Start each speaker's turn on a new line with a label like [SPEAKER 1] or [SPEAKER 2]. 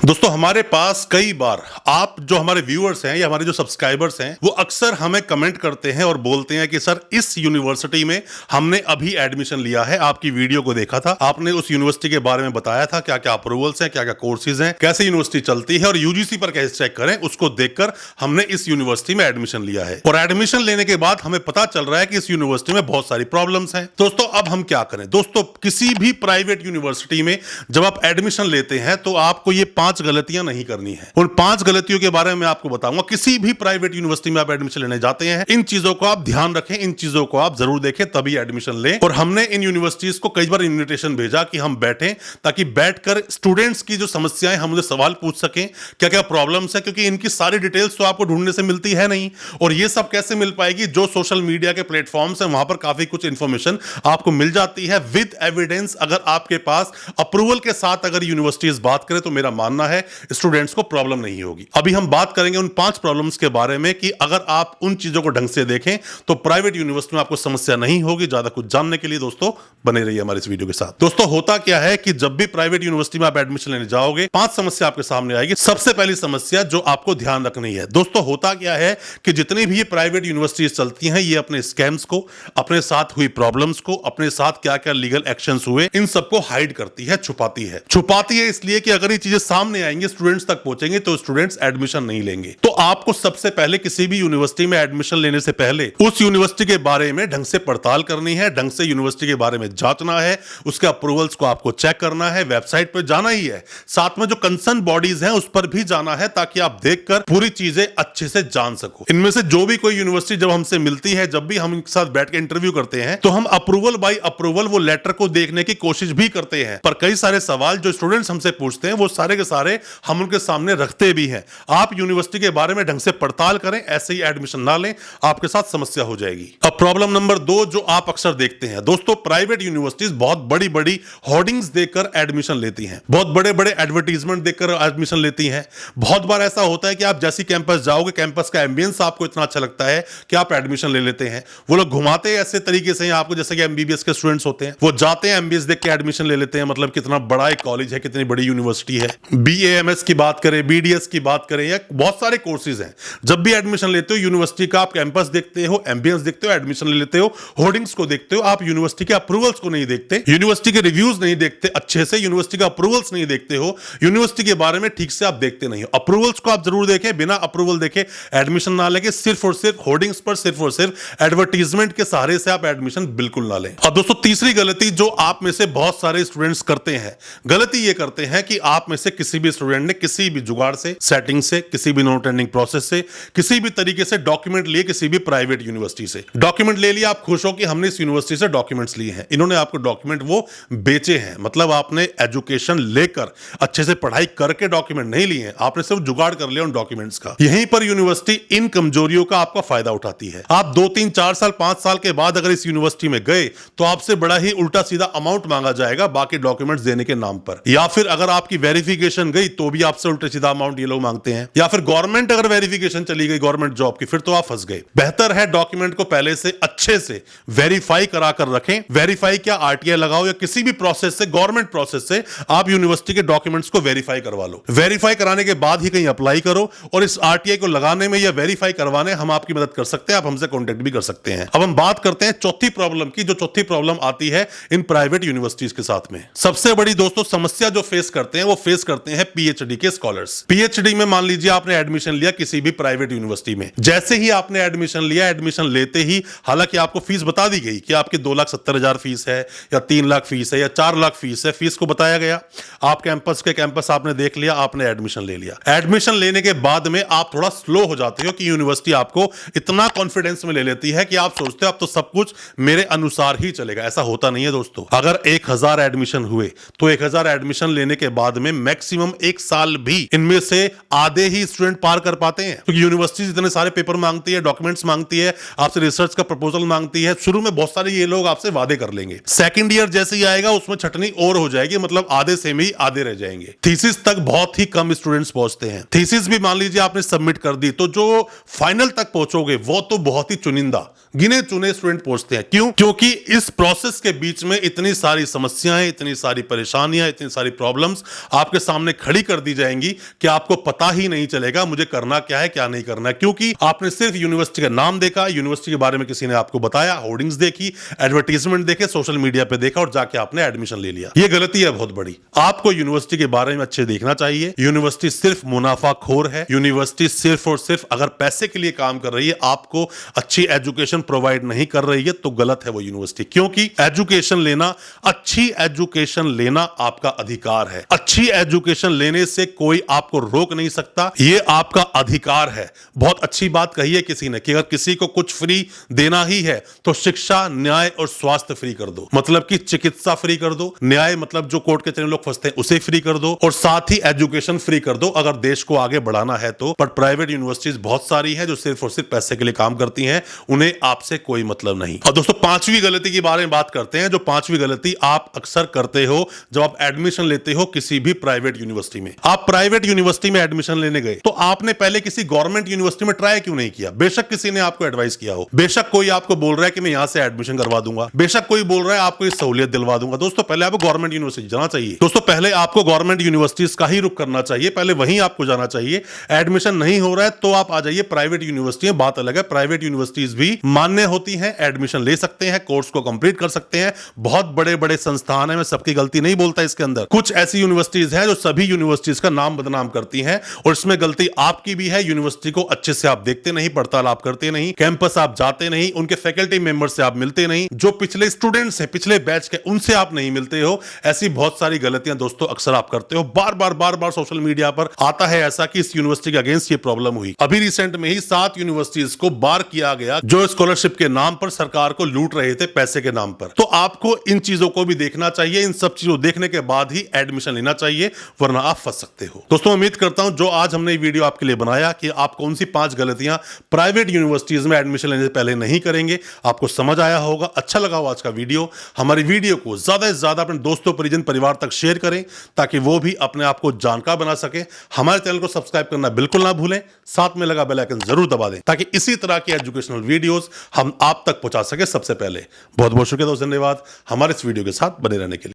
[SPEAKER 1] दोस्तों हमारे पास कई बार आप जो हमारे व्यूअर्स हैं या हमारे जो सब्सक्राइबर्स हैं वो अक्सर हमें कमेंट करते हैं और बोलते हैं कि सर इस यूनिवर्सिटी में हमने अभी एडमिशन लिया है, आपकी वीडियो को देखा था, आपने उस यूनिवर्सिटी के बारे में बताया था क्या क्या अप्रूवल्स हैं, क्या क्या कोर्सेज हैं, कैसे यूनिवर्सिटी चलती है और यूजीसी पर कैसे चेक करें, उसको देखकर हमने इस यूनिवर्सिटी में एडमिशन लिया है। और एडमिशन लेने के बाद हमें पता चल रहा है कि इस यूनिवर्सिटी में बहुत सारी प्रॉब्लम्स हैं। दोस्तों अब हम क्या करें? दोस्तों किसी भी प्राइवेट यूनिवर्सिटी में जब आप एडमिशन लेते हैं तो आपको ये 5 गलतियां नहीं करनी है। उन 5 गलतियों के बारे में आपको बताऊंगा। किसी भी प्राइवेट यूनिवर्सिटी में आप एडमिशन लेने जाते हैं, इन चीजों को आप ध्यान रखें, इन चीजों को आप जरूर देखें, तभी एडमिशन लें। और हमने इन यूनिवर्सिटीज को कई बार इन्विटेशन भेजा कि हम बैठें ताकि बैठकर स्टूडेंट्स की जो समस्याएं हम उनसे सवाल पूछ सकें, क्या क्या प्रॉब्लम्स है, क्योंकि इनकी सारी डिटेल्स तो आपको ढूंढने से मिलती है नहीं। और ये सब कैसे मिल पाएगी? जो सोशल मीडिया के प्लेटफॉर्म्स हैं वहां पर काफी कुछ इंफॉर्मेशन आपको मिल जाती है विद एविडेंस। अगर आपके पास अप्रूवल के साथ अगर यूनिवर्सिटीज बात करें तो मेरा मानना है स्टूडेंट्स को प्रॉब्लम नहीं होगी। अभी हम बात करेंगे उन 5 प्रॉब्लम्स के बारे में कि अगर आप उन चीजों को ढंग से देखें तो प्राइवेट यूनिवर्सिटी में आपको समस्या नहीं होगी। ज्यादा कुछ जानने के लिए दोस्तों बने रहिए हमारे इस वीडियो के साथ। दोस्तों होता क्या है कि जब भी प्राइवेट यूनिवर्सिटी में आप एडमिशन लेने जाओगे 5 समस्या आपके सामने आएगी। सबसे पहली समस्या जो आपको ध्यान रखनी है, दोस्तों होता क्या है कि जितनी भी ये प्राइवेट यूनिवर्सिटीज चलती हैं ये अपने स्कैम्स को, अपने साथ हुई प्रॉब्लम्स को, अपने साथ क्या क्या लीगल एक्शंस हुए, इन सबको हाइड करती है, छुपाती है इसलिए कि अगर ये चीजें सामने आएंगी, स्टूडेंट्स तक पहुंचेंगे तो स्टूडेंट्स एडमिशन नहीं लेंगे। तो आपको सबसे पहले किसी भी यूनिवर्सिटी में एडमिशन लेने से पहले उस यूनिवर्सिटी के बारे में ढंग से पड़ताल करनी है, ढंग से यूनिवर्सिटी के बारे में जांचना है, उसके अप्रूवल्स को आपको चेक करना है, वेबसाइट पर जाना ही है, साथ में जो कंसर्न बॉडीज हैं उस पर भी जाना है ताकि आप देखकर पूरी चीजें अच्छे से जान सको। इनमें से जो भी कोई यूनिवर्सिटी जब हमसे मिलती है, जब भी हम इनके साथ बैठ के इंटरव्यू करते हैं तो हम अप्रूवल बाय अप्रूवल वो लेटर को देखने की कोशिश भी करते हैं। पर कई सारे सवाल जो स्टूडेंट्स हमसे पूछते हैं वो सारे के सारे हम उनके सामने रखते भी हैं। आप यूनिवर्सिटी के बारे में ढंग से पड़ताल करें, ऐसे ही एडमिशन ना लें, आपके साथ समस्या हो जाएगी। अब प्रॉब्लम नंबर 2 जो आप अक्सर देखते हैं, दोस्तों प्राइवेट यूनिवर्सिटीज बहुत बड़ी बड़ी होर्डिंग्स देकर एडमिशन लेती हैं, बहुत बड़े बड़े एडवर्टीजमेंट देकर एडमिशन लेती हैं। बहुत बार ऐसा होता है कि आप जैसी कैंपस जाओगे, कैंपस का एम्बियंस आपको इतना अच्छा लगता है कि आप एडमिशन ले लेते हैं। वो लोग घुमाते हैं ऐसे तरीके से आपको, जैसे कि एमबीबीएस के स्टूडेंट्स होते हैं, वो जाते हैं एमबीबीएस देख के एडमिशन ले लेते हैं। मतलब कितना बड़ा एक कॉलेज है, कितनी बड़ी यूनिवर्सिटी है। बीएएमएस की बात करें, बीडीएस की बात करें, या बहुत सारे कोर्सेज हैं। जब भी एडमिशन लेते हो यूनिवर्सिटी का आप कैंपस देखते हो, एम्बियंस देखते हो, एडमिशन ले लेते हो, होर्डिंग्स को देखते हो, आप यूनिवर्सिटी के अप्रूवल्स को नहीं देखते, यूनिवर्सिटी के रिव्यूज नहीं देखते अच्छे से, यूनिवर्सिटी का अप्रूवल्स नहीं देखते हो, यूनिवर्सिटी के बारे में ठीक से आप देखते नहीं हो। अप्रूवल्स को आप जरूर देखें, बिना अप्रूवल देखे एडमिशन ना लेके सिर्फ और सिर्फ होर्डिंग्स पर, सिर्फ और सिर्फ एडवर्टीजमेंट के सहारे से आप एडमिशन बिल्कुल ना लें। अब दोस्तों तीसरी गलती जो आप में से बहुत सारे स्टूडेंट्स करते हैं, गलती ये करते हैं कि आप में से किसी भी स्टूडेंट ने किसी भी जुगाड़ से, सेटिंग से, किसी भी नॉन टेंडिंग प्रोसेस से, किसी भी तरीके से डॉक्यूमेंट लिए, किसी भी प्राइवेट यूनिवर्सिटी से डॉक्यूमेंट ले लिया, आप खुश हो कि हमने इस यूनिवर्सिटी से डॉक्यूमेंट्स लिए हैं। इन्होंने आपको डॉक्यूमेंट वो बेचे हैं, मतलब आपने एजुकेशन लेकर अच्छे से पढ़ाई करके डॉक्यूमेंट नहीं लिए हैं, आपने सिर्फ जुगाड़ कर लिया उन डॉक्यूमेंट्स का। यहीं पर यूनिवर्सिटी इन कमजोरियों का आपका फायदा उठाती है। आप 2, 3, 4 साल, 5 साल के बाद अगर इस यूनिवर्सिटी में गए तो आपसे बड़ा ही उल्टा सीधा अमाउंट मांगा जाएगा बाकी डॉक्यूमेंट्स देने के नाम पर, या फिर अगर आपकी वेरिफिकेशन गई तो भी आपसे उल्टा सीधा अमाउंट ये लोग मांगते हैं, या फिर गवर्नमेंट अगर वेरिफिकेशन चली गई गवर्नमेंट जॉब की, फिर तो आप फंस गए। बेहतर है डॉक्यूमेंट को पहले से अच्छे से वेरीफाई करा कर रखें। वेरीफाई क्या, आरटीआई लगाओ या किसी भी प्रोसेस से, गवर्नमेंट प्रोसेस से आप यूनिवर्सिटी के डॉक्यूमेंट्स को वेरीफाई करवा लो। वेरीफाई कराने के बाद ही कहीं अप्लाई करो, और इस आरटीआई को लगाने में या वेरीफाई करवाने हम आपकी मदद कर सकते हैं, आप हमसे कॉन्टेक्ट भी कर सकते हैं। अब हम बात करते हैं चौथी प्रॉब्लम की, जो चौथी प्रॉब्लम आती है इन प्राइवेट यूनिवर्सिटीज के साथ में। सबसे बड़ी दोस्तों समस्या जो फेस करते हैं वो फेस करते हैं पीएचडी के स्कॉलर्स। पीएचडी में मान लीजिए आपने एडमिशन लिया किसी भी प्राइवेट यूनिवर्सिटी में, जैसे ही आपने एडमिशन लिया, एडमिशन लेते ही हालांकि आपको फीस बता दी गई कि आपकी 2,70,000 फीस है, या 3 लाख फीस है, या 4 लाख फीस है, फीस को बताया गया। आप कैंपस आपने देख लिया, आपने एडमिशन ले लिया। एडमिशन लेने के बाद में आप थोड़ा स्लो हो जाते हो कि यूनिवर्सिटी आपको इतना कॉन्फिडेंस में ले लेती है कि आप सोचते हो अब तो सब कुछ मेरे अनुसार ही चलेगा। ऐसा होता नहीं है दोस्तों। अगर 1000 एडमिशन हुए तो 1000 एडमिशन लेने के बाद में मैक्सिमम 1 साल भी इनमें से आधे ही स्टूडेंट पार कर पाते हैं, क्योंकि यूनिवर्सिटी इतने सारे पेपर मांगती है, डॉक्यूमेंट्स मांगती है, आपसे रिसर्च का प्रपोजल मांगती है। शुरू में बहुत सारे ये लोग आपसे वादे कर लेंगे, सेकंड ईयर जैसे ही आएगा उसमें छटनी और हो जाएगी, मतलब आधे से भी आधे रह जाएंगे। थीसिस तक बहुत ही कम स्टूडेंट्स पहुंचते हैं। थीसिस भी मान लीजिए आपने सबमिट कर दी तो जो फाइनल तक पहुंचोगे वो तो बहुत ही चुनिंदा, गिने चुने स्टूडेंट पहुंचते हैं। क्यों? क्योंकि इस प्रोसेस के बीच में इतनी सारी समस्याएं, इतनी सारी परेशानियां, इतनी सारी प्रॉब्लम्स आपके सामने खड़ी कर दी जाएंगी कि आपको पता ही नहीं चलेगा मुझे करना क्या है क्या नहीं करना है, क्योंकि आपने सिर्फ यूनिवर्सिटी का नाम देखा, यूनिवर्सिटी के बारे में किसी ने आपको बताया, होर्डिंग्स देखी, एडवर्टीजमेंट देखे, सोशल मीडिया पे देखा और जाके आपने एडमिशन ले लिया। ये गलती है बहुत बड़ी। आपको यूनिवर्सिटी के बारे में अच्छे देखना चाहिए। यूनिवर्सिटी सिर्फ मुनाफाखोर है, यूनिवर्सिटी सिर्फ और सिर्फ अगर पैसे के लिए काम कर रही है, आपको अच्छी एजुकेशन प्रोवाइड नहीं कर रही है तो गलत है वो यूनिवर्सिटी, क्योंकि एजुकेशन लेना, अच्छी एजुकेशन लेना आपका अधिकार है। अच्छी एजुकेशन लेने से कोई आपको रोक नहीं सकता, ये आपका अधिकार है। बहुत अच्छी बात कही है किसी ने कि अगर किसी को कुछ फ्री देना ही है तो शिक्षा, न्याय और स्वास्थ्य फ्री कर दो, मतलब कि चिकित्सा फ्री कर दो, न्याय मतलब जो कोर्ट के लोग फंसते हैं उसे फ्री कर दो, और साथ ही एजुकेशन फ्री कर दो अगर देश को आगे बढ़ाना है तो। पर प्राइवेट यूनिवर्सिटीज बहुत सारी हैं जो सिर्फ और सिर्फ पैसे के लिए काम करती हैं, उन्हें आपसे कोई मतलब नहीं। और दोस्तों, पांचवी गलती के बारे में बात करते हैं, जो पांचवी गलती आप अक्सर करते हो जब आप एडमिशन लेते हो किसी भी प्राइवेट यूनिवर्सिटी में। आप प्राइवेट यूनिवर्सिटी में एडमिशन लेने गए तो आपने पहले किसी गवर्नमेंट यूनिवर्सिटी में ट्राई क्यों नहीं किया? बेशक किसी ने आपको एडवाइस किया हो, बेशक कोई आपको बोल रहा है कि मैं यहां से एडमिशन करवा दूंगा, बेशक कोई बोल रहा है आपको ये सहूलियत दिलवा दूंगा। दोस्तों, पहले आपको गवर्नमेंट यूनिवर्सिटी जाना चाहिए। दोस्तों, पहले आपको गवर्नमेंट यूनिवर्सिटीज का ही रुख करना चाहिए, पहले वहीं आपको जाना चाहिए। एडमिशन नहीं हो रहा है तो आप आ जाइए प्राइवेट यूनिवर्सिटी, बात अलग है। प्राइवेट यूनिवर्सिटीज भी मान्य होती हैं, एडमिशन ले सकते हैं, कोर्स को कंप्लीट कर सकते हैं। बहुत बड़े बड़े संस्थान है, मैं सबकी गलती नहीं बोलता इसके अंदर। कुछ ऐसी यूनिवर्सिटीज हैं जो सभी यूनिवर्सिटीज का नाम बदनाम करती हैं, और इसमें गलती आपकी भी है। यूनिवर्सिटी को अच्छे से आप देखते नहीं, पड़ताल आप करते नहीं, कैंपस आप जाते नहीं, उनके फैकल्टी मेंबर से आप मिलते नहीं, जो पिछले स्टूडेंट्स हैं, पिछले बैच के, उनसे आप नहीं मिलते हो। ऐसी बहुत सारी गलतियां दोस्तों अक्सर आप करते हो। बार बार सोशल मीडिया पर आता है ऐसा कि इस यूनिवर्सिटी के अगेंस्ट ये प्रॉब्लम हुई। अभी रिसेंट में ही 7 यूनिवर्सिटीज को बार किया गया जो स्कॉलरशिप के नाम पर सरकार को लूट रहे थे, पैसे के नाम पर। तो आपको इन चीजों को भी देखना चाहिए, इन सब चीजों देखने के बाद ही एडमिशन लेना चाहिए, वरना आप फंस सकते हो। दोस्तों, उम्मीद करता हूं जो आज हमने वीडियो आपके लिए बनाया कि आप कौन सी 5 गलतियां प्राइवेट यूनिवर्सिटीज में एडमिशन लेने से पहले नहीं करेंगे, आपको समझ आया होगा। अच्छा लगा हो आज का वीडियो, हमारी वीडियो को ज्यादा से ज्यादा अपने दोस्तों, परिजन, परिवार तक शेयर करें ताकि वो भी अपने आप को जानकार बना सके। हमारे चैनल को सब्सक्राइब करना बिल्कुल ना भूलें, साथ में लगा बेल आइकन जरूर दबा दें ताकि इसी तरह की एजुकेशनल वीडियोस हम आप तक पहुंचा सके सबसे पहले। बहुत बहुत शुक्रिया दोस्तों, धन्यवाद हमारे इस वीडियो के साथ बने रहने के लिए।